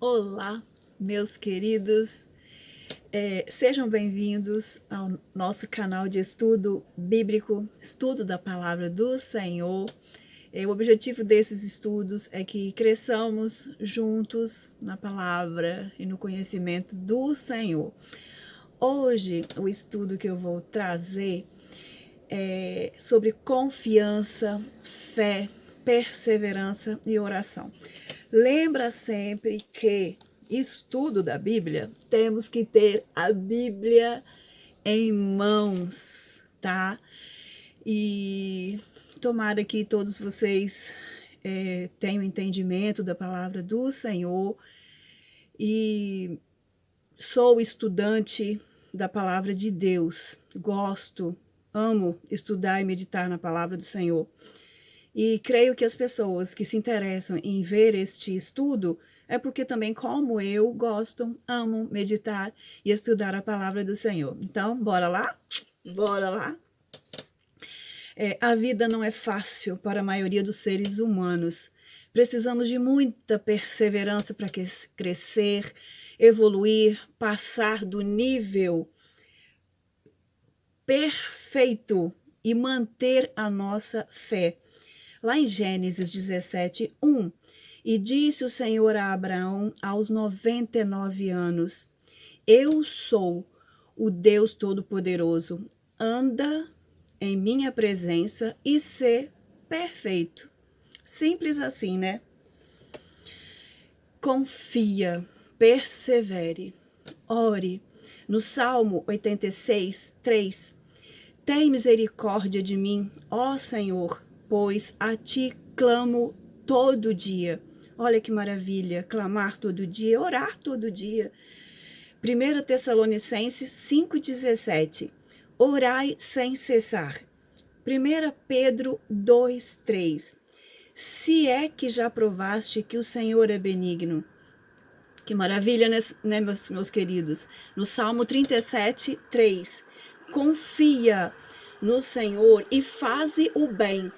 Olá, meus queridos, sejam bem-vindos ao nosso canal de estudo bíblico, estudo da palavra do Senhor. O objetivo desses estudos é que cresçamos juntos na palavra e no conhecimento do Senhor. Hoje, o estudo que eu vou trazer é sobre confiança, fé, perseverança e oração. Lembra sempre que estudo da Bíblia, temos que ter a Bíblia em mãos, tá? E tomara que todos vocês tenham entendimento da palavra do Senhor. E sou estudante da palavra de Deus, gosto, amo estudar e meditar na palavra do Senhor. E creio que as pessoas que se interessam em ver este estudo é porque também, como eu, gostam, amam meditar e estudar a palavra do Senhor. Então, bora lá? Bora lá? A vida não é fácil para a maioria dos seres humanos. Precisamos de muita perseverança para crescer, evoluir, passar do nível perfeito e manter a nossa fé. Lá em Gênesis 17, 1, e disse o Senhor a Abraão aos 99 anos, eu sou o Deus Todo-Poderoso, anda em minha presença e sê perfeito. Simples assim, né? Confia, persevere, ore. No Salmo 86, 3, tem misericórdia de mim, ó Senhor, pois a ti clamo todo dia. Olha que maravilha, clamar todo dia, orar todo dia. 1 Tessalonicenses 5,17, orai sem cessar. 1 Pedro 2,3, se é que já provaste que o Senhor é benigno. Que maravilha, né, meus queridos? No Salmo 37, 3, confia no Senhor e faze o bem,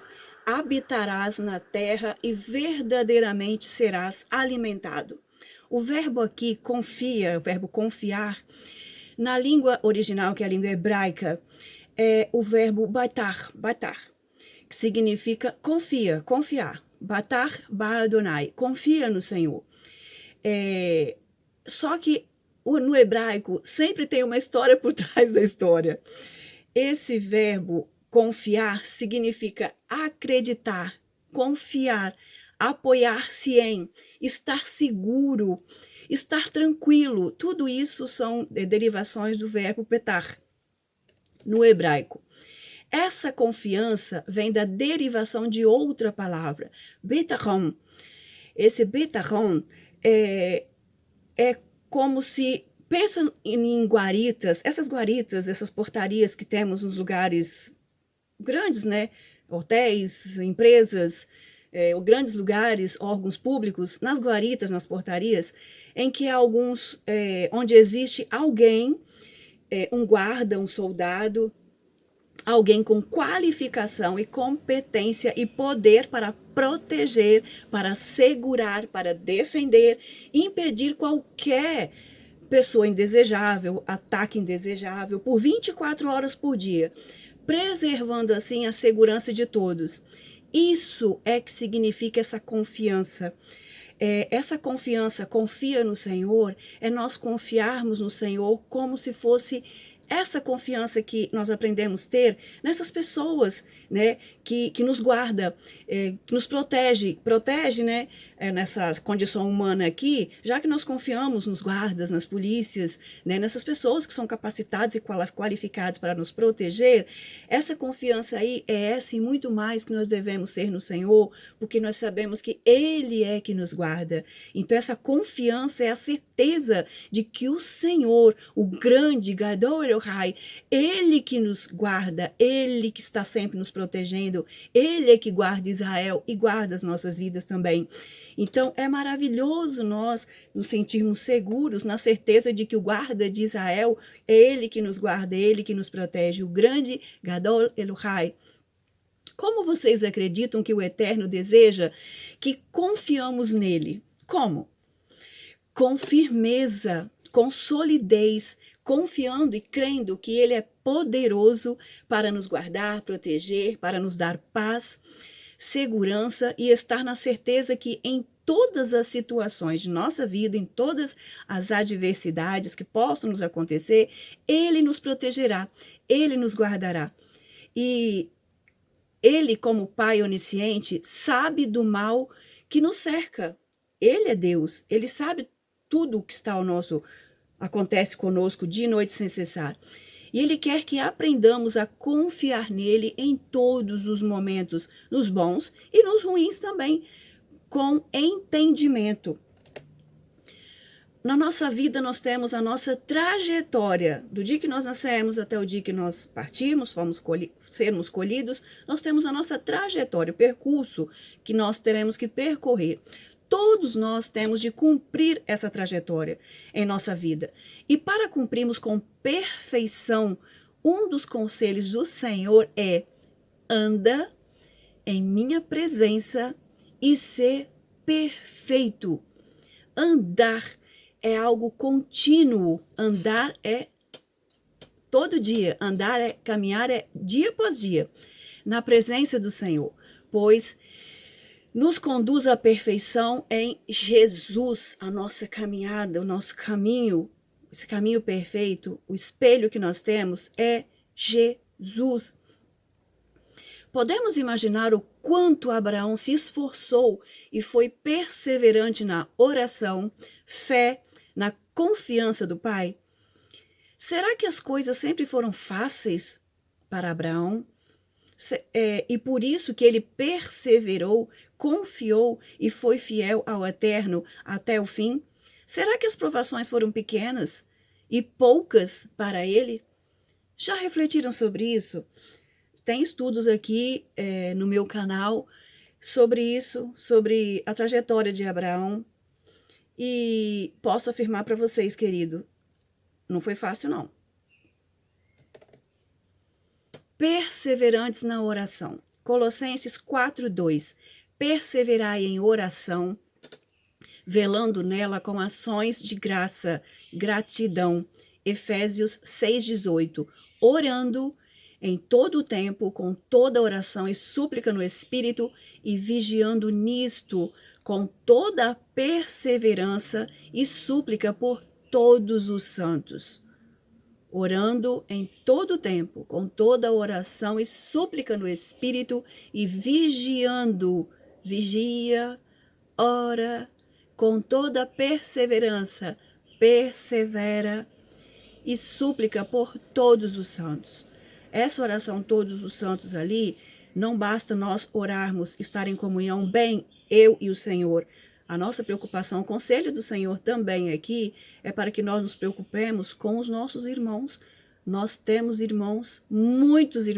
habitarás na terra e verdadeiramente serás alimentado. O verbo aqui, confia, o verbo confiar, na língua original, que é a língua hebraica, é o verbo batar, que significa confia, confiar. Batar ba'adonai, confia no Senhor. Só que no hebraico sempre tem uma história por trás da história. Esse verbo confiar significa acreditar, confiar, apoiar-se em, estar seguro, estar tranquilo. Tudo isso são derivações do verbo petar no hebraico. Essa confiança vem da derivação de outra palavra, betachon. Esse betachon é como se, pensa em guaritas, essas portarias que temos nos lugares grandes, né? Hotéis, empresas, ou grandes lugares, órgãos públicos, nas guaritas, nas portarias, em que há alguns, onde existe alguém, um guarda, um soldado, alguém com qualificação e competência e poder para proteger, para segurar, para defender, impedir qualquer pessoa indesejável, ataque indesejável, por 24 horas por dia, preservando assim a segurança de todos. Isso é que significa essa confiança. Essa confiança, confia no Senhor, é nós confiarmos no Senhor como se fosse essa confiança que nós aprendemos a ter nessas pessoas, né, que nos guarda, que nos protege, né, nessa condição humana aqui, já que nós confiamos nos guardas, nas polícias, né, nessas pessoas que são capacitadas e qualificadas para nos proteger, essa confiança aí é essa e muito mais que nós devemos ter no Senhor, porque nós sabemos que Ele é que nos guarda. Então essa confiança é a certeza de que o Senhor, o grande Gadol Elohai, Ele que nos guarda, Ele que está sempre nos protegendo, Ele é que guarda Israel e guarda as nossas vidas também. Então é maravilhoso nós nos sentirmos seguros na certeza de que o guarda de Israel é Ele que nos guarda, é Ele que nos protege, o grande Gadol Elohai. Como vocês acreditam que o Eterno deseja que confiamos nele? Como? com firmeza, com solidez, confiando e crendo que Ele é poderoso para nos guardar, proteger, para nos dar paz, segurança e estar na certeza que em todas as situações de nossa vida, em todas as adversidades que possam nos acontecer, Ele nos protegerá, Ele nos guardará. E Ele, como Pai onisciente, sabe do mal que nos cerca. Ele é Deus, Ele sabe tudo o que está ao nosso acontece conosco dia e noite sem cessar. E Ele quer que aprendamos a confiar nele em todos os momentos, nos bons e nos ruins também, com entendimento. Na nossa vida, nós temos a nossa trajetória. Do dia que nós nascemos até o dia que nós partimos, sermos colhidos, nós temos a nossa trajetória, o percurso que nós teremos que percorrer. Todos nós temos de cumprir essa trajetória em nossa vida. E para cumprirmos com perfeição, um dos conselhos do Senhor é: anda em minha presença e ser perfeito. Andar é algo contínuo. Andar é todo dia. Andar é caminhar, é dia após dia, na presença do Senhor. Pois nos conduz à perfeição em Jesus, a nossa caminhada, o nosso caminho, esse caminho perfeito, o espelho que nós temos é Jesus. Podemos imaginar o quanto Abraão se esforçou e foi perseverante na oração, fé, na confiança do Pai? Será que as coisas sempre foram fáceis para Abraão? E por isso que ele perseverou, confiou e foi fiel ao Eterno até o fim? Será que as provações foram pequenas e poucas para ele? Já refletiram sobre isso? Tem estudos aqui no meu canal sobre isso, sobre a trajetória de Abraão. E posso afirmar para vocês, querido, não foi fácil, não. Perseverantes na oração. Colossenses 4:2. Perseverai em oração, velando nela com ações de graça, gratidão. Efésios 6:18. Orando em todo o tempo, com toda oração e súplica no Espírito, e vigiando nisto, com toda a perseverança e súplica por todos os santos. Orando em todo o tempo, com toda a oração e súplica no Espírito, e vigiando, vigia, ora, com toda a perseverança, persevera e súplica por todos os santos. Essa oração, todos os santos ali, não basta nós orarmos, estar em comunhão bem, eu e o Senhor. A nossa preocupação, o conselho do Senhor também aqui, é para que nós nos preocupemos com os nossos irmãos. Nós temos irmãos, muitos,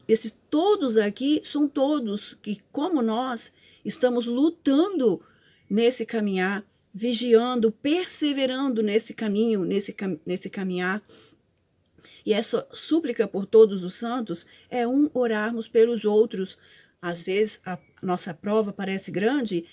esses todos aqui são todos que, como nós, estamos lutando nesse caminhar, vigiando, perseverando nesse caminho, nesse caminhar. E essa súplica por todos os santos é orarmos pelos outros. Às vezes a nossa prova parece grande,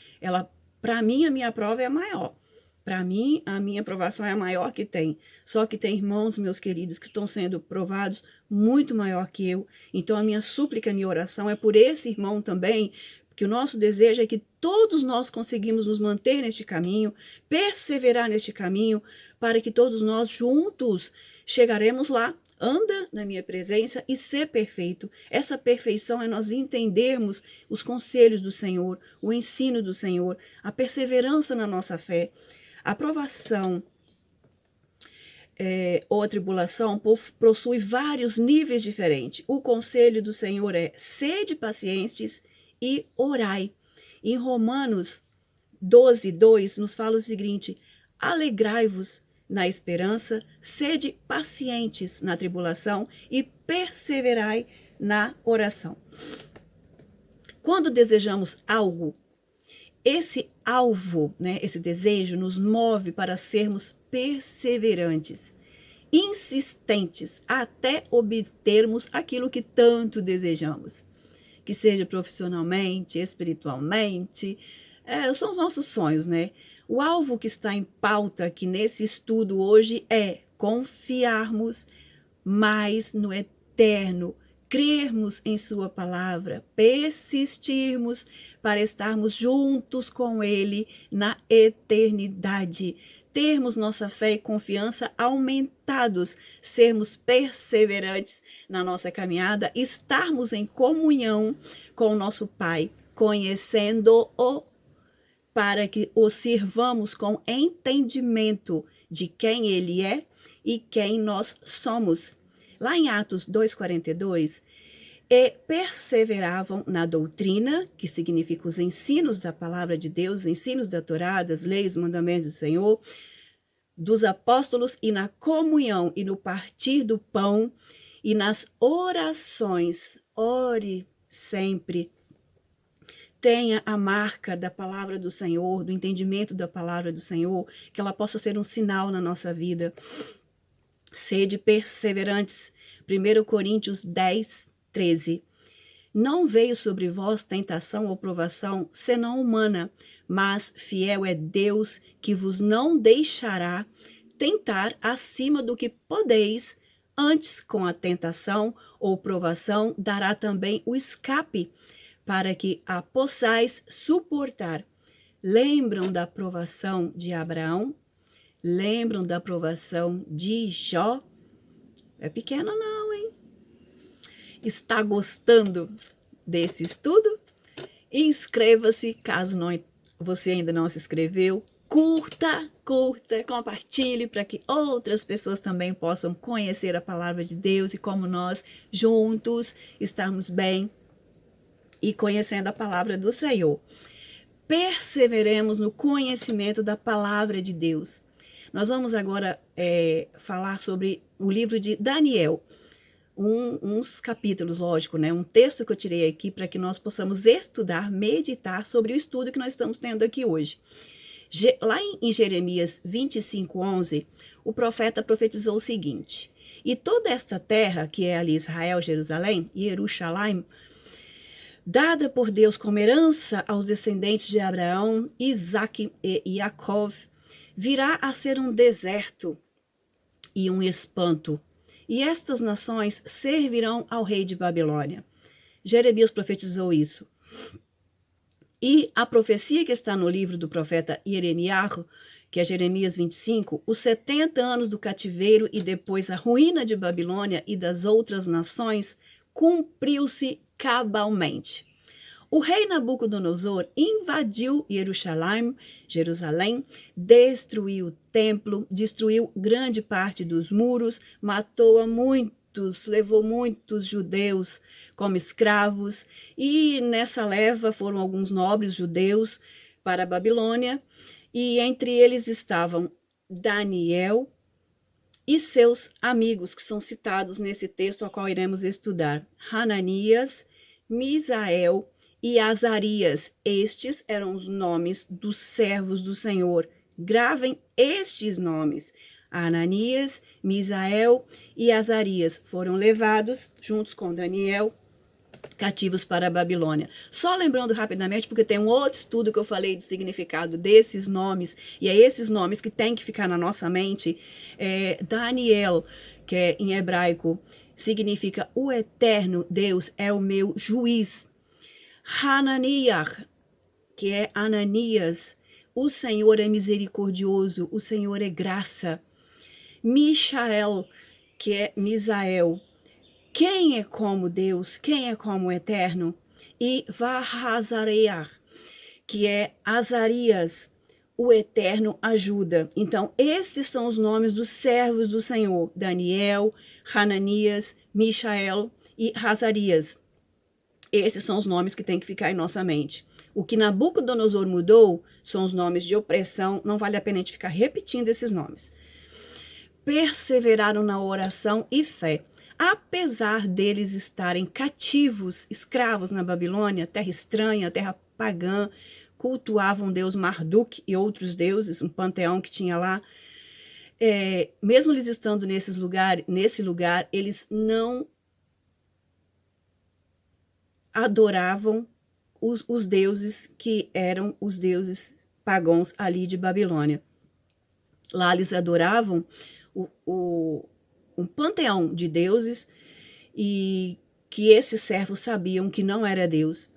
para mim a minha prova é a maior. Para mim a minha provação é a maior que tem. Só que tem irmãos, meus queridos, que estão sendo provados muito maior que eu. Então a minha súplica, a minha oração é por esse irmão também, porque o nosso desejo é que todos nós conseguimos nos manter neste caminho, perseverar neste caminho, para que todos nós juntos chegaremos lá. Anda na minha presença e ser perfeito. Essa perfeição é nós entendermos os conselhos do Senhor, o ensino do Senhor, a perseverança na nossa fé. A provação ou a tribulação possui vários níveis diferentes. O conselho do Senhor é: sede pacientes e orai. Em Romanos 12:2 nos fala o seguinte: alegrai-vos na esperança, sede pacientes na tribulação e perseverai na oração. Quando desejamos algo, esse alvo, esse desejo nos move para sermos perseverantes, insistentes, até obtermos aquilo que tanto desejamos. Que seja profissionalmente, espiritualmente, são os nossos sonhos, O alvo que está em pauta aqui nesse estudo hoje é confiarmos mais no eterno, crermos em sua palavra, persistirmos para estarmos juntos com ele na eternidade, termos nossa fé e confiança aumentados, sermos perseverantes na nossa caminhada, estarmos em comunhão com o nosso Pai, conhecendo-o, para que o sirvamos com entendimento de quem ele é e quem nós somos. Lá em Atos 2,42, perseveravam na doutrina, que significa os ensinos da palavra de Deus, ensinos da Torá, das leis, mandamentos do Senhor, dos apóstolos, e na comunhão e no partir do pão e nas orações. Ore sempre. Tenha a marca da palavra do Senhor, do entendimento da palavra do Senhor, que ela possa ser um sinal na nossa vida. Sede perseverantes. 1 Coríntios 10, 13. Não veio sobre vós tentação ou provação, senão humana, mas fiel é Deus, que vos não deixará tentar acima do que podeis, antes com a tentação ou provação dará também o escape, para que a possais suportar. Lembram da provação de Abraão? Lembram da provação de Jó? É pequena não, hein? Está gostando desse estudo? Inscreva-se, caso você ainda não se inscreveu. Curta, compartilhe para que outras pessoas também possam conhecer a palavra de Deus e como nós juntos estarmos bem e conhecendo a palavra do Senhor. Perseveremos no conhecimento da palavra de Deus. Nós vamos agora falar sobre o livro de Daniel. Uns capítulos, lógico, né? Um texto que eu tirei aqui para que nós possamos estudar, meditar sobre o estudo que nós estamos tendo aqui hoje. Lá em Jeremias 25:11, o profeta profetizou o seguinte: e toda esta terra, que é ali Israel, Jerusalém, Jerusalém, dada por Deus como herança aos descendentes de Abraão, Isaque e Jacó, virá a ser um deserto e um espanto, e estas nações servirão ao rei de Babilônia. Jeremias profetizou isso. E a profecia que está no livro do profeta Jeremias, que é Jeremias 25, os 70 anos do cativeiro e depois a ruína de Babilônia e das outras nações, cumpriu-se cabalmente. O rei Nabucodonosor invadiu Jerusalém, destruiu o templo, destruiu grande parte dos muros, matou a muitos, levou muitos judeus como escravos, e nessa leva foram alguns nobres judeus para a Babilônia, e entre eles estavam Daniel e seus amigos, que são citados nesse texto ao qual iremos estudar: Hananias, Misael e Azarias. Estes eram os nomes dos servos do Senhor. Gravem estes nomes. Ananias, Misael e Azarias foram levados, juntos com Daniel, cativos para a Babilônia. Só lembrando rapidamente, porque tem um outro estudo que eu falei do significado desses nomes, e é esses nomes que tem que ficar na nossa mente. Daniel, que é em hebraico, significa o eterno Deus é o meu juiz. Hananiah, que é Ananias, o Senhor é misericordioso, o Senhor é graça. Michael, que é Misael, quem é como Deus, quem é como o eterno? E Vahazareah, que é Azarias, o eterno ajuda. Então, esses são os nomes dos servos do Senhor: Daniel, Hananias, Michael e Azarias. Esses são os nomes que tem que ficar em nossa mente. O que Nabucodonosor mudou são os nomes de opressão. Não vale a pena a gente ficar repetindo esses nomes. Perseveraram na oração e fé. Apesar deles estarem cativos, escravos na Babilônia, terra estranha, terra pagã, cultuavam Deus Marduk e outros deuses, um panteão que tinha lá. Mesmo eles estando nesse lugar, eles não adoravam os deuses que eram os deuses pagãos ali de Babilônia. Lá eles adoravam um panteão de deuses e que esses servos sabiam que não era Deus.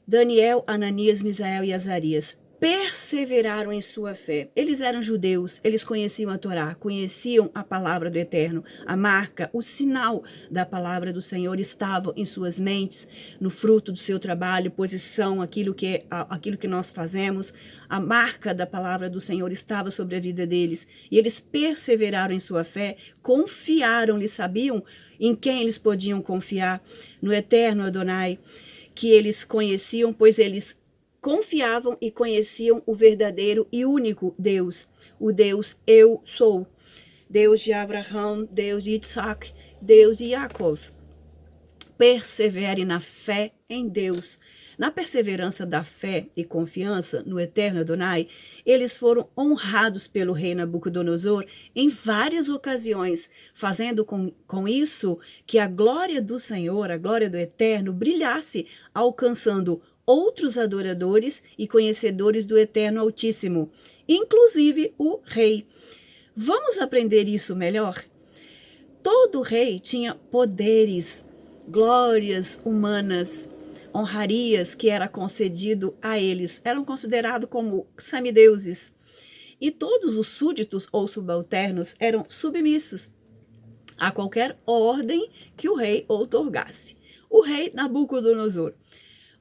Daniel, Ananias, Misael e Azarias perseveraram em sua fé. Eles eram judeus, eles conheciam a Torá, conheciam a palavra do Eterno, a marca, o sinal da palavra do Senhor estava em suas mentes, no fruto do seu trabalho, posição, aquilo que nós fazemos, a marca da palavra do Senhor estava sobre a vida deles, e eles perseveraram em sua fé, confiaram, eles sabiam em quem eles podiam confiar, no Eterno Adonai, que eles conheciam, pois eles confiavam e conheciam o verdadeiro e único Deus, o Deus Eu Sou, Deus de Abraão, Deus de Isaac, Deus de Jacob. Persevere na fé em Deus. Na perseverança da fé e confiança no Eterno Adonai, eles foram honrados pelo rei Nabucodonosor em várias ocasiões, fazendo com isso que a glória do Senhor, a glória do Eterno, brilhasse, alcançando outros adoradores e conhecedores do Eterno Altíssimo, inclusive o rei. Vamos aprender isso melhor? Todo rei tinha poderes, glórias humanas, honrarias que era concedido a eles, eram considerados como semideuses. E todos os súditos ou subalternos eram submissos a qualquer ordem que o rei outorgasse. O rei Nabucodonosor.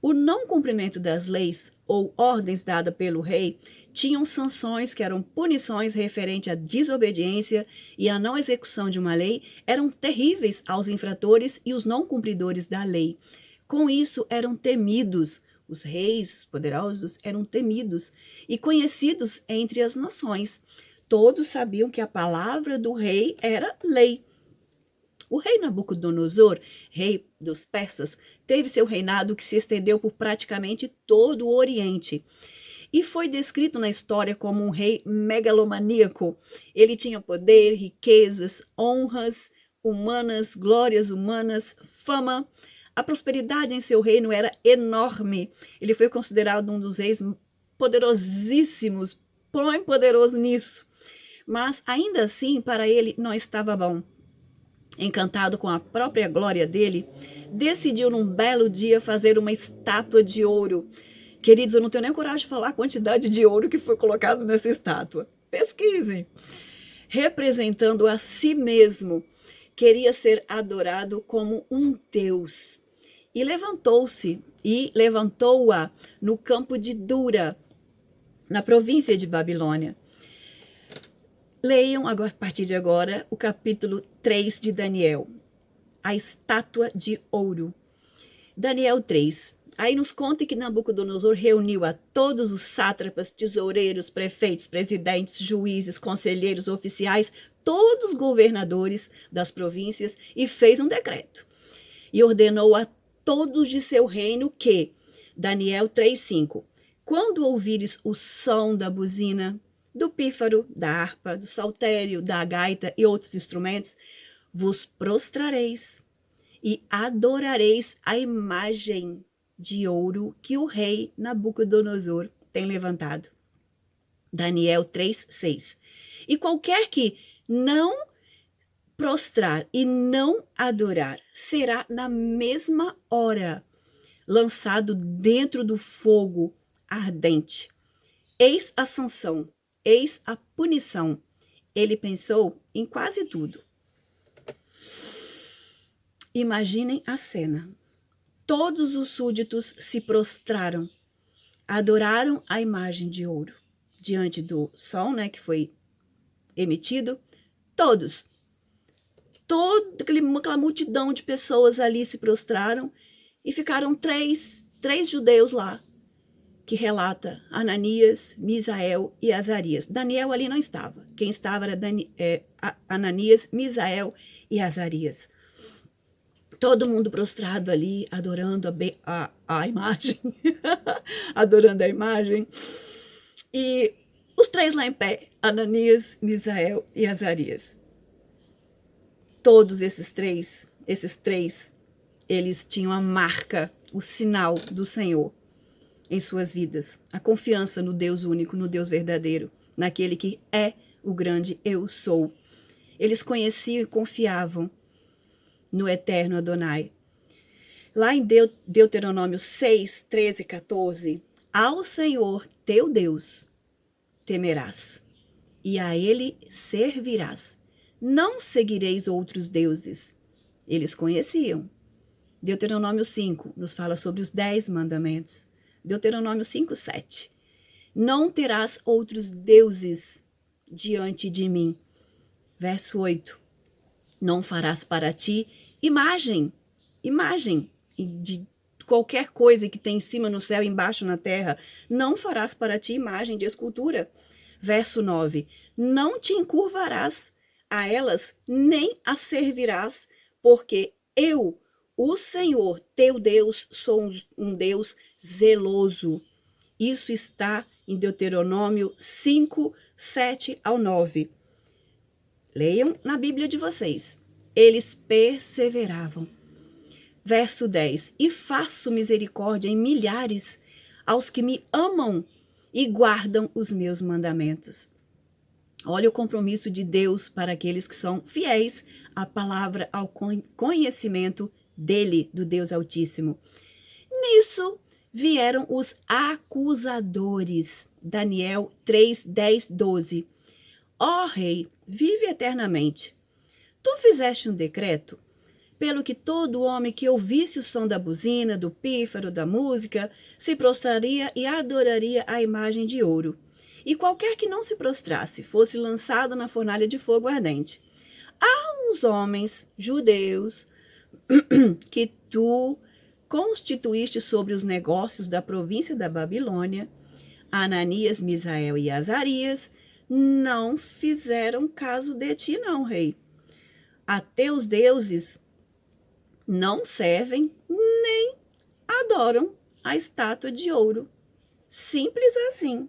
O não cumprimento das leis ou ordens dadas pelo rei tinham sanções que eram punições referentes à desobediência e à não execução de uma lei, eram terríveis aos infratores e os não cumpridores da lei. Com isso, eram temidos. Os reis poderosos eram temidos e conhecidos entre as nações. Todos sabiam que a palavra do rei era lei. O rei Nabucodonosor, rei dos persas, teve seu reinado que se estendeu por praticamente todo o Oriente e foi descrito na história como um rei megalomaníaco. Ele tinha poder, riquezas, honras humanas, glórias humanas, fama. A prosperidade em seu reino era enorme. Ele foi considerado um dos reis poderosíssimos, bem poderoso nisso. Mas ainda assim, para ele não estava bom. Encantado com a própria glória dele, decidiu num belo dia fazer uma estátua de ouro. Queridos, eu não tenho nem coragem de falar a quantidade de ouro que foi colocado nessa estátua. Pesquisem. Representando a si mesmo, queria ser adorado como um Deus. E levantou-a no campo de Dura, na província de Babilônia. Leiam agora, a partir de agora o capítulo 3 de Daniel, a estátua de ouro. Daniel 3. Aí nos conta que Nabucodonosor reuniu a todos os sátrapas, tesoureiros, prefeitos, presidentes, juízes, conselheiros, oficiais, todos os governadores das províncias e fez um decreto. E ordenou a todos de seu reino que, Daniel 3:5, quando ouvires o som da buzina, do pífaro, da harpa, do saltério, da gaita e outros instrumentos, vos prostrareis e adorareis a imagem de ouro que o rei Nabucodonosor tem levantado. Daniel 3:6. E qualquer que não prostrar e não adorar será na mesma hora lançado dentro do fogo ardente. Eis a sanção. Eis a punição. Ele pensou em quase tudo. Imaginem a cena. Todos os súditos se prostraram, adoraram a imagem de ouro diante do som, que foi emitido. Toda aquela multidão de pessoas ali se prostraram e ficaram três judeus lá, que relata Ananias, Misael e Azarias. Daniel ali não estava. Quem estava era Ananias, Misael e Azarias. Todo mundo prostrado ali, adorando a imagem. Adorando a imagem. E os três lá em pé, Ananias, Misael e Azarias. Todos esses três, eles tinham a marca, o sinal do Senhor. em suas vidas. A confiança no Deus único, no Deus verdadeiro, naquele que é o grande eu sou. Eles conheciam e confiavam no eterno Adonai. Lá em Deuteronômio 6, 13 e 14, ao Senhor teu Deus temerás, e a ele servirás. Não seguireis outros deuses. Eles conheciam. Deuteronômio 5 nos fala sobre os 10 mandamentos. Deuteronômio 5, 7. Não terás outros deuses diante de mim. Verso 8. Não farás para ti imagem de qualquer coisa que tem em cima no céu, embaixo na terra. Não farás para ti imagem de escultura. Verso 9. Não te encurvarás a elas, nem as servirás, porque eu, o Senhor, teu Deus, sou um Deus zeloso. Isso está em Deuteronômio 5, 7 ao 9. Leiam na Bíblia de vocês. Eles perseveravam. Verso 10. E faço misericórdia em milhares aos que me amam e guardam os meus mandamentos. Olha o compromisso de Deus para aqueles que são fiéis à palavra, ao conhecimento dele, do Deus Altíssimo. Nisso vieram os acusadores. Daniel 3, 10, 12. Ó rei, vive eternamente. Tu fizeste um decreto, pelo que todo homem que ouvisse o som da buzina, do pífaro, da música, se prostraria e adoraria a imagem de ouro. E qualquer que não se prostrasse fosse lançado na fornalha de fogo ardente. Há uns homens judeus que tu constituíste sobre os negócios da província da Babilônia, Ananias, Misael e Azarias, não fizeram caso de ti, não, rei. A teus deuses não servem nem adoram a estátua de ouro. Simples assim.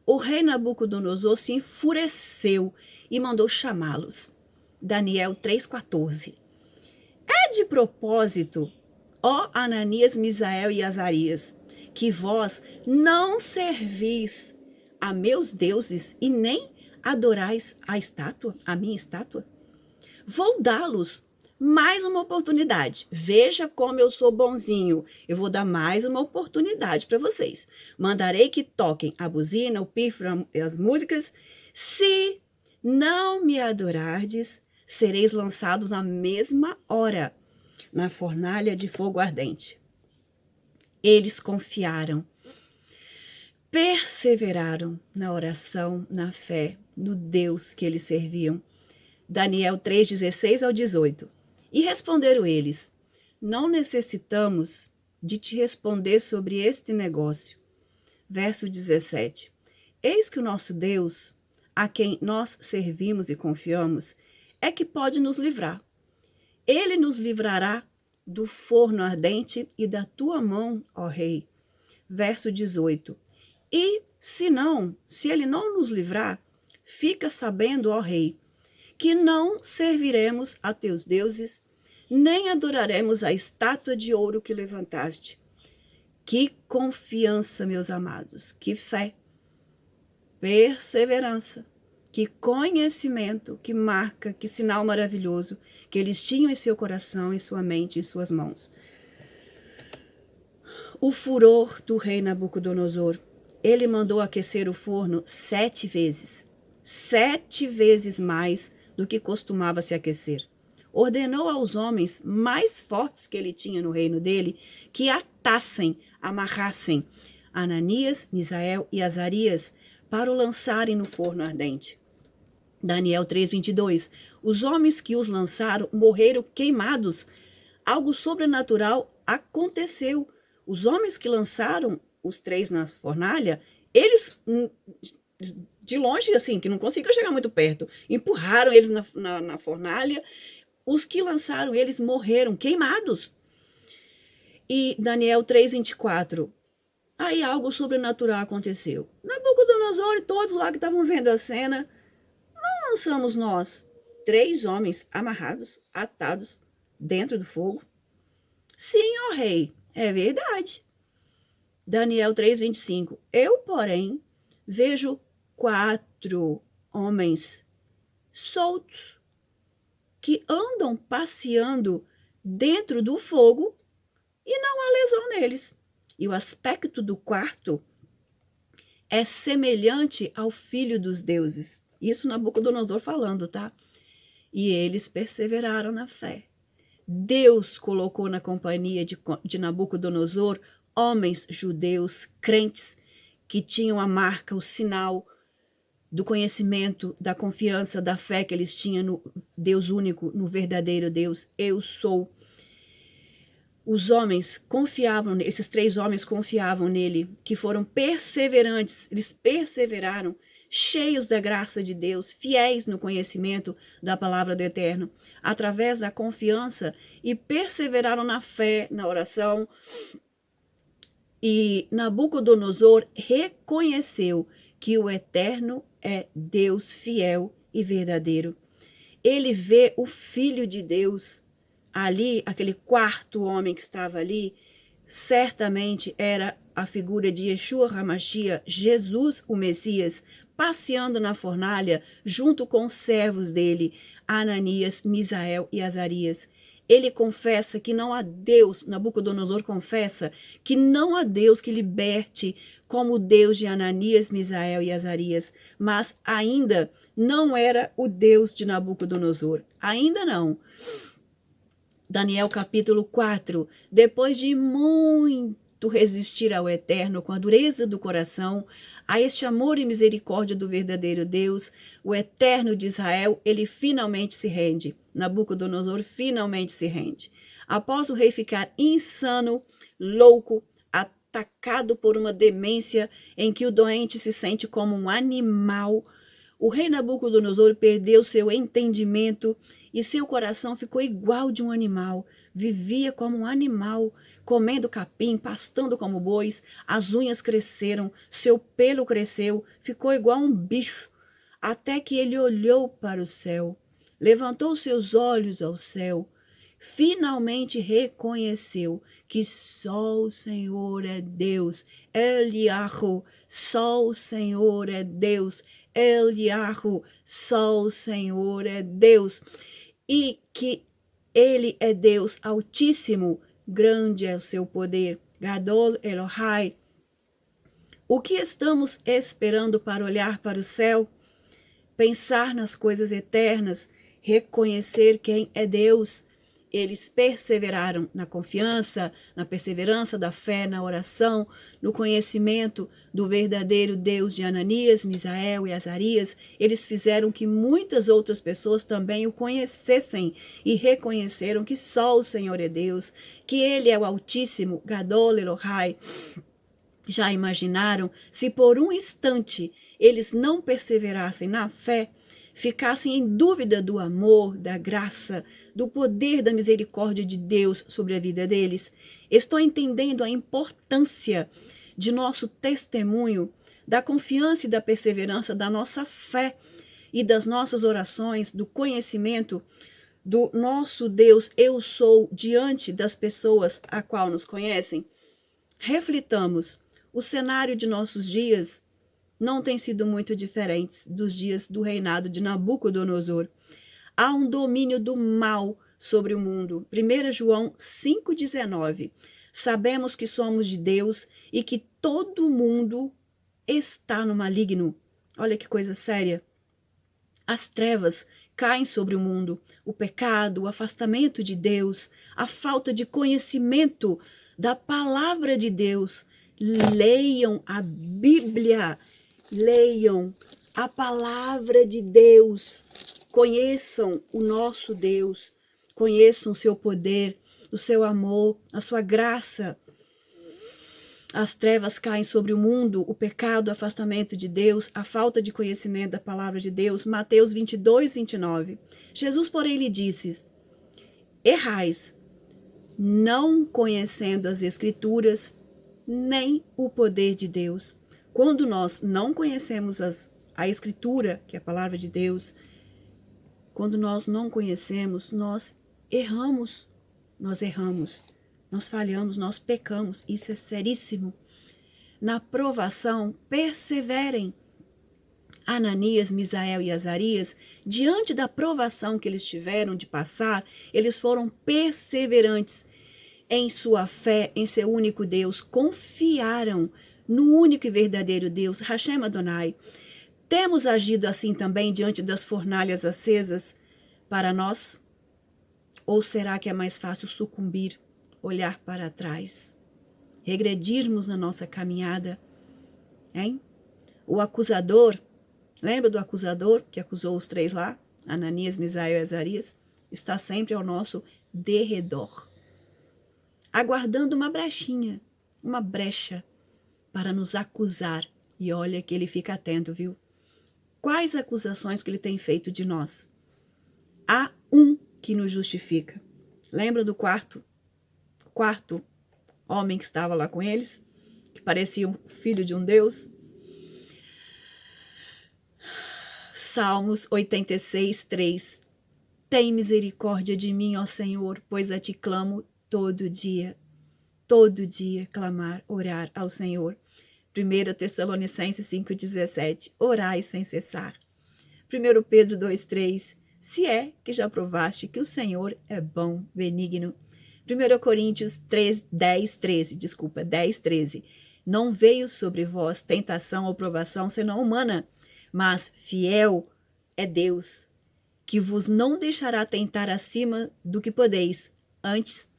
O rei Nabucodonosor se enfureceu e mandou chamá-los. Daniel 3,14. É de propósito, ó Ananias, Misael e Azarias, que vós não servis a meus deuses e nem adorais a minha estátua? Vou dá-los mais uma oportunidade. Veja como eu sou bonzinho. Eu vou dar mais uma oportunidade para vocês. Mandarei que toquem a buzina, o pífaro, as músicas. Se não me adorardes, sereis lançados na mesma hora na fornalha de fogo ardente. Eles confiaram, perseveraram na oração, na fé, no Deus que eles serviam. Daniel 3, 16 ao 18. E responderam eles: não necessitamos de te responder sobre este negócio. Verso 17. Eis que o nosso Deus, a quem nós servimos e confiamos, é que pode nos livrar. Ele nos livrará do forno ardente e da tua mão, ó rei. Verso 18. E se ele não nos livrar, fica sabendo, ó rei, que não serviremos a teus deuses, nem adoraremos a estátua de ouro que levantaste. Que confiança, meus amados, que fé, perseverança, que conhecimento, que marca, que sinal maravilhoso que eles tinham em seu coração, em sua mente, em suas mãos. O furor do rei Nabucodonosor, ele mandou aquecer o forno 7 vezes, 7 vezes mais do que costumava se aquecer. Ordenou aos homens mais fortes que ele tinha no reino dele que atassem, amarrassem Ananias, Misael e Azarias para o lançarem no forno ardente. Daniel 3:22. Os homens que os lançaram morreram queimados. Algo sobrenatural aconteceu. Os homens que lançaram os 3 na fornalha, eles de longe, assim, que não conseguiam chegar muito perto, empurraram eles na fornalha. Os que lançaram eles morreram queimados. E Daniel 3:24. Aí algo sobrenatural aconteceu. Nabucodonosor e todos lá que estavam vendo a cena, não lançamos nós 3 homens amarrados, atados, dentro do fogo? Sim, ó rei, é verdade. Daniel 3:25. Eu, porém, vejo 4 homens soltos que andam passeando dentro do fogo e não há lesão neles. E o aspecto do quarto é semelhante ao filho dos deuses. Isso Nabucodonosor falando, tá? E eles perseveraram na fé. Deus colocou na companhia de Nabucodonosor homens judeus crentes que tinham a marca, o sinal do conhecimento, da confiança, da fé que eles tinham no Deus único, no verdadeiro Deus. Eu sou. Os homens confiavam, esses 3 homens confiavam nele, que foram perseverantes, eles perseveraram, cheios da graça de Deus, fiéis no conhecimento da palavra do Eterno, através da confiança, e perseveraram na fé, na oração. E Nabucodonosor reconheceu que o Eterno é Deus fiel e verdadeiro. Ele vê o Filho de Deus ali, aquele quarto homem que estava ali, certamente era a figura de Yeshua HaMashiach, Jesus o Messias, passeando na fornalha junto com os servos dele, Ananias, Misael e Azarias. Ele confessa que não há Deus, Nabucodonosor confessa que não há Deus que liberte como o Deus de Ananias, Misael e Azarias, mas ainda não era o Deus de Nabucodonosor, ainda não. Daniel capítulo 4, depois de muito resistir ao Eterno com a dureza do coração, a este amor e misericórdia do verdadeiro Deus, o Eterno de Israel, ele finalmente se rende. Nabucodonosor finalmente se rende. Após o rei ficar insano, louco, atacado por uma demência em que o doente se sente como um animal, o rei Nabucodonosor perdeu seu entendimento e seu coração ficou igual de um animal. Vivia como um animal, comendo capim, pastando como bois. As unhas cresceram, seu pelo cresceu, ficou igual a um bicho. Até que ele olhou para o céu, levantou seus olhos ao céu, finalmente reconheceu que só o Senhor é Deus. Eliahu, só o Senhor é Deus. Eliahu, só o Senhor é Deus. E que ele é Deus altíssimo, grande é o seu poder. Gadol Elohai. O que estamos esperando para olhar para o céu? Pensar nas coisas eternas, reconhecer quem é Deus. Eles perseveraram na confiança, na perseverança da fé, na oração, no conhecimento do verdadeiro Deus de Ananias, Misael e Azarias. Eles fizeram que muitas outras pessoas também o conhecessem e reconheceram que só o Senhor é Deus, que Ele é o Altíssimo, Gadol Elohai. Já imaginaram se por um instante eles não perseverassem na fé, ficassem em dúvida do amor, da graça, do poder da misericórdia de Deus sobre a vida deles? Estou entendendo a importância de nosso testemunho, da confiança e da perseverança da nossa fé e das nossas orações, do conhecimento do nosso Deus eu sou diante das pessoas a qual nos conhecem? Reflitamos. O cenário de nossos dias não tem sido muito diferente dos dias do reinado de Nabucodonosor. Há um domínio do mal sobre o mundo. 1 João 5,19. Sabemos que somos de Deus e que todo mundo está no maligno. Olha que coisa séria. As trevas caem sobre o mundo. O pecado, o afastamento de Deus, a falta de conhecimento da palavra de Deus. Leiam a Bíblia, leiam a palavra de Deus, conheçam o nosso Deus, conheçam o seu poder, o seu amor, a sua graça. As trevas caem sobre o mundo, o pecado, o afastamento de Deus, a falta de conhecimento da palavra de Deus. Mateus 22:29. Jesus, porém, lhe disse: errais, não conhecendo as Escrituras, nem o poder de Deus. Quando nós não conhecemos a Escritura, que é a palavra de Deus, quando nós não conhecemos, nós erramos, nós falhamos, nós pecamos. Isso é seríssimo. na provação, perseverem. Ananias, Misael e Azarias, diante da provação que eles tiveram de passar, eles foram perseverantes em sua fé, em seu único Deus, confiaram no único e verdadeiro Deus, Hashem Adonai. Temos agido assim também diante das fornalhas acesas para nós? Ou será que é mais fácil sucumbir, olhar para trás, regredirmos na nossa caminhada? Hein? O acusador, lembra do acusador que acusou os três lá? Ananias, Misael e Azarias? Está sempre ao nosso derredor, aguardando uma brechinha, uma brecha para nos acusar. E olha que ele fica atento, viu? Quais acusações que ele tem feito de nós? Há um que nos justifica. Lembra do quarto homem que estava lá com eles, que parecia um filho de um Deus? Salmos 86, 3. Tem misericórdia de mim, ó Senhor, pois a ti clamo todo dia clamar, orar ao Senhor. 1 Tessalonicenses 5,17, orai sem cessar. 1 Pedro 2,3, se é que já provaste que o Senhor é bom, benigno. 1 Coríntios 10, 13, não veio sobre vós tentação ou provação senão humana, mas fiel é Deus, que vos não deixará tentar acima do que podeis, antes,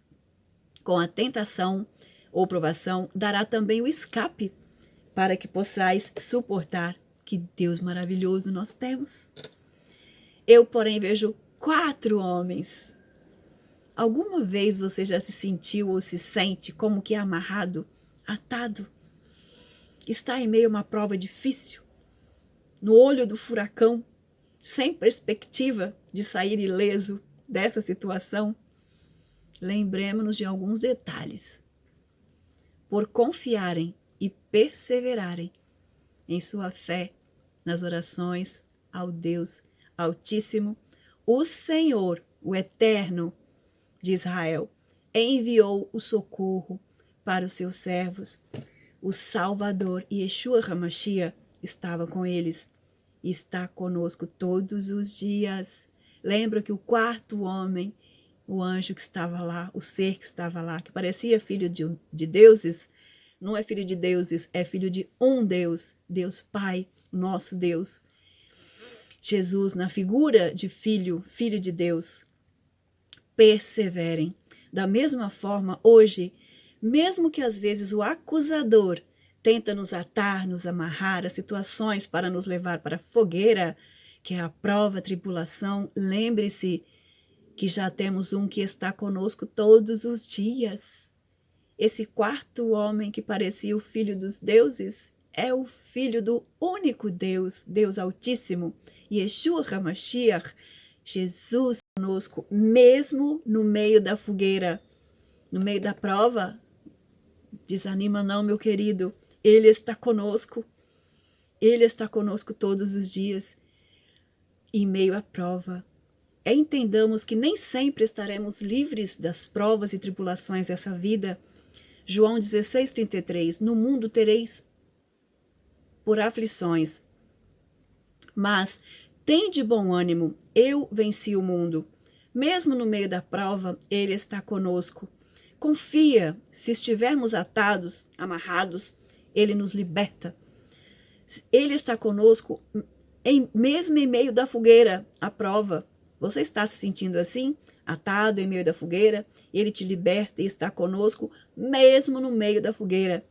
com a tentação ou provação, dará também o escape, para que possais suportar. Que Deus maravilhoso nós temos. Eu, porém, vejo 4 homens. Alguma vez você já se sentiu ou se sente como que amarrado, atado? Está em meio a uma prova difícil, no olho do furacão, sem perspectiva de sair ileso dessa situação? Lembremos-nos de alguns detalhes. Por confiarem e perseverarem em sua fé, nas orações ao Deus Altíssimo, o Senhor, o Eterno de Israel, enviou o socorro para os seus servos. O Salvador, Yeshua HaMashiach, estava com eles e está conosco todos os dias. Lembra que o quarto homem, o anjo que estava lá, o ser que estava lá, que parecia filho de deuses, não é filho de deuses, é filho de um Deus, Deus Pai, nosso Deus. Jesus, na figura de filho de Deus. Perseverem. Da mesma forma, hoje, mesmo que às vezes o acusador tenta nos atar, nos amarrar a situações para nos levar para a fogueira, que é a prova, a tribulação, lembre-se que já temos um que está conosco todos os dias. Esse quarto homem que parecia o filho dos deuses é o filho do único Deus, Deus Altíssimo, Yeshua HaMashiach, Jesus conosco, mesmo no meio da fogueira, no meio da prova. Desanima não, meu querido, Ele está conosco todos os dias, em meio à prova. Entendamos que nem sempre estaremos livres das provas e tribulações dessa vida. João 16:33, no mundo tereis por aflições, mas tende bom ânimo, eu venci o mundo. Mesmo no meio da prova, Ele está conosco. Confia, se estivermos atados, amarrados, Ele nos liberta. Ele está conosco, mesmo em meio da fogueira, a prova. Você está se sentindo assim, atado em meio da fogueira? Ele te liberta e está conosco, mesmo no meio da fogueira.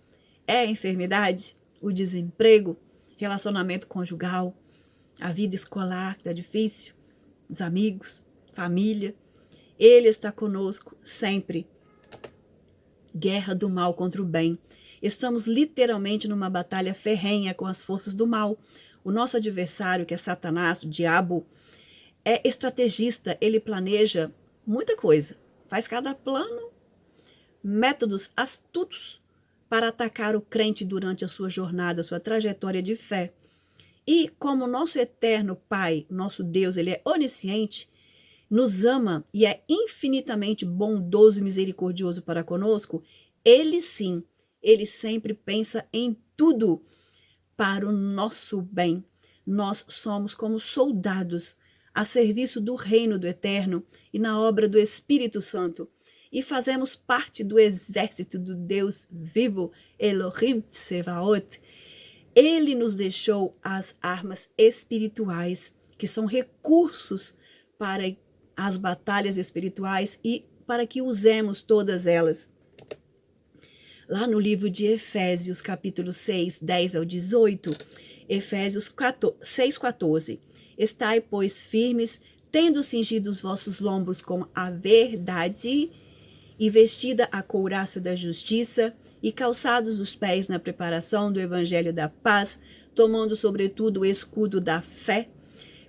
É a enfermidade, o desemprego, relacionamento conjugal, a vida escolar que está difícil, os amigos, família. Ele está conosco sempre. Guerra do mal contra o bem. Estamos literalmente numa batalha ferrenha com as forças do mal. O nosso adversário, que é Satanás, o diabo, é estrategista, ele planeja muita coisa, faz cada plano, métodos astutos para atacar o crente durante a sua jornada, a sua trajetória de fé. E como nosso eterno Pai, nosso Deus, ele é onisciente, nos ama e é infinitamente bondoso e misericordioso para conosco, ele sim, ele sempre pensa em tudo para o nosso bem. Nós somos como soldados a serviço do reino do Eterno e na obra do Espírito Santo. E fazemos parte do exército do Deus vivo, Elohim Tsevaot. Ele nos deixou as armas espirituais, que são recursos para as batalhas espirituais e para que usemos todas elas. Lá no livro de Efésios, capítulo 6, 10 ao 18, Efésios 6,14. Estai, pois, firmes, tendo cingido os vossos lombos com a verdade e vestida a couraça da justiça e calçados os pés na preparação do evangelho da paz, tomando sobretudo o escudo da fé,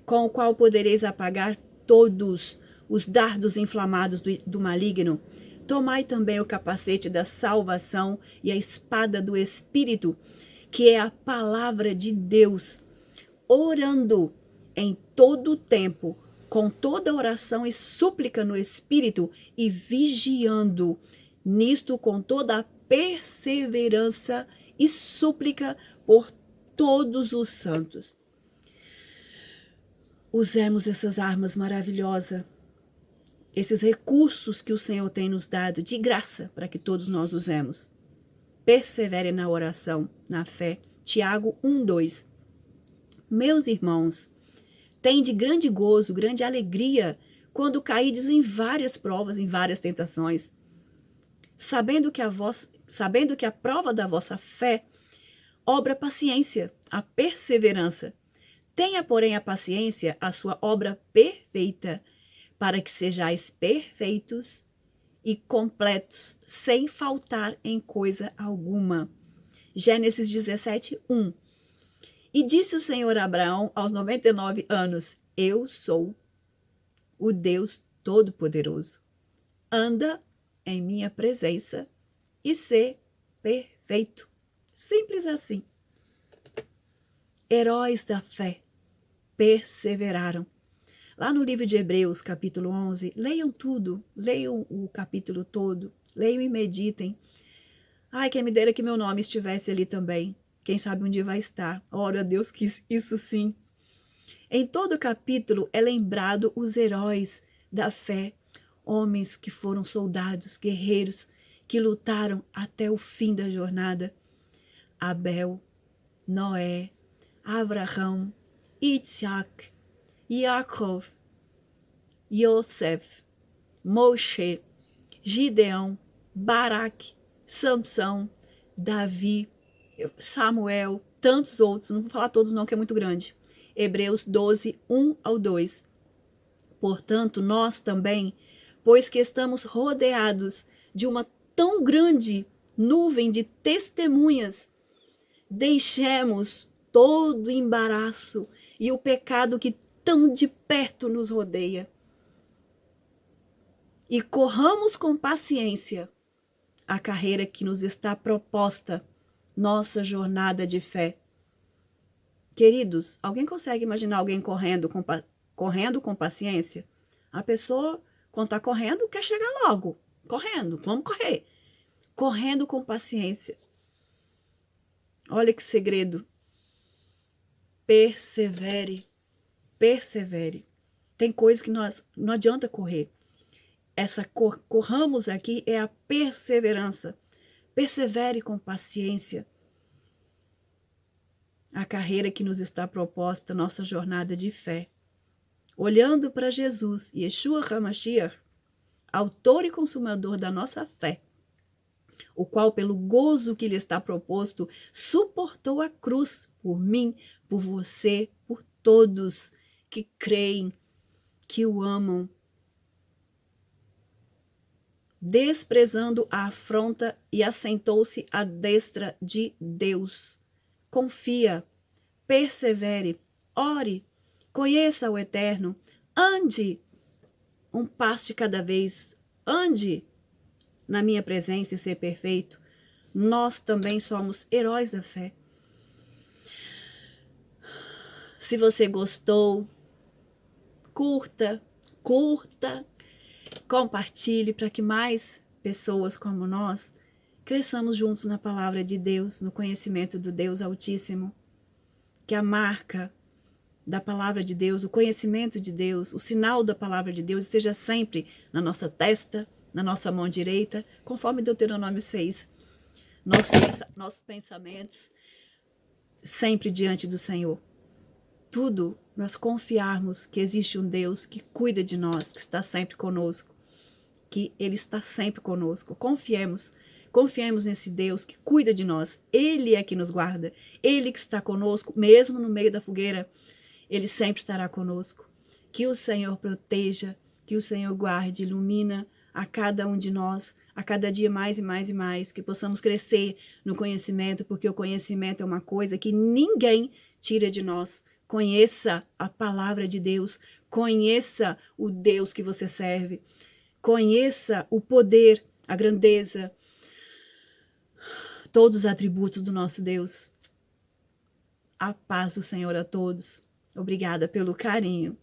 com o qual podereis apagar todos os dardos inflamados do maligno. Tomai também o capacete da salvação e a espada do Espírito, que é a palavra de Deus, orando em todo o tempo, com toda oração e súplica no Espírito, e vigiando nisto com toda a perseverança e súplica por todos os santos. Usemos essas armas maravilhosas, esses recursos que o Senhor tem nos dado de graça para que todos nós usemos. Persevere na oração, na fé. Tiago 1:2. Meus irmãos, tende grande gozo, grande alegria quando caídes em várias provas, em várias tentações, sabendo que a prova da vossa fé obra paciência, a perseverança. Tenha, porém, a paciência a sua obra perfeita, para que sejais perfeitos e completos, sem faltar em coisa alguma. Gênesis 17:1. E disse o Senhor a Abraão aos 99 anos: Eu sou o Deus Todo-Poderoso. Anda em minha presença e sê perfeito. Simples assim. Heróis da fé perseveraram. Lá no livro de Hebreus, capítulo 11, leiam tudo, leiam o capítulo todo, leiam e meditem. Ai, quem me dera que meu nome estivesse ali também. Quem sabe um dia vai estar. Ora, Deus quis isso sim. Em todo o capítulo é lembrado os heróis da fé, homens que foram soldados, guerreiros, que lutaram até o fim da jornada. Abel, Noé, Abraão, Isaac, Jacob, Yosef, Moshe, Gideão, Baraque, Samsão, Davi, Samuel, tantos outros, não vou falar todos não, que é muito grande. Hebreus 12, 1 ao 2. Portanto, nós também, pois que estamos rodeados de uma tão grande nuvem de testemunhas, deixemos todo o embaraço e o pecado que tão de perto nos rodeia. E corramos com paciência a carreira que nos está proposta, nossa jornada de fé. Queridos, alguém consegue imaginar alguém correndo com paciência? A pessoa, quando está correndo, quer chegar logo. Correndo, vamos correr. Correndo com paciência. Olha que segredo. Persevere. Persevere. Tem coisa que não adianta correr. Essa corramos aqui é a perseverança. Persevere com paciência. A carreira que nos está proposta, nossa jornada de fé. Olhando para Jesus, Yeshua HaMashiach, autor e consumador da nossa fé, o qual, pelo gozo que lhe está proposto, suportou a cruz por mim, por você, por todos que creem, que o amam, desprezando a afronta e assentou-se à destra de Deus. Confia, persevere, ore, conheça o Eterno, ande um passo de cada vez, ande na minha presença e ser perfeito. Nós também somos heróis da fé. Se você gostou, curta, compartilhe para que mais pessoas como nós cresçamos juntos na palavra de Deus, no conhecimento do Deus Altíssimo. Que a marca da palavra de Deus, o conhecimento de Deus, o sinal da palavra de Deus esteja sempre na nossa testa, na nossa mão direita, conforme Deuteronômio 6. Nossos pensamentos sempre diante do Senhor. Tudo nós confiarmos que existe um Deus que cuida de nós, que está sempre conosco, que Ele está sempre conosco. Confiemos nesse Deus que cuida de nós. Ele é que nos guarda. Ele que está conosco, mesmo no meio da fogueira. Ele sempre estará conosco. Que o Senhor proteja, que o Senhor guarde, ilumina a cada um de nós, a cada dia mais e mais e mais, que possamos crescer no conhecimento, porque o conhecimento é uma coisa que ninguém tira de nós. Conheça a palavra de Deus, conheça o Deus que você serve, conheça o poder, a grandeza, todos os atributos do nosso Deus. A paz do Senhor a todos. Obrigada pelo carinho.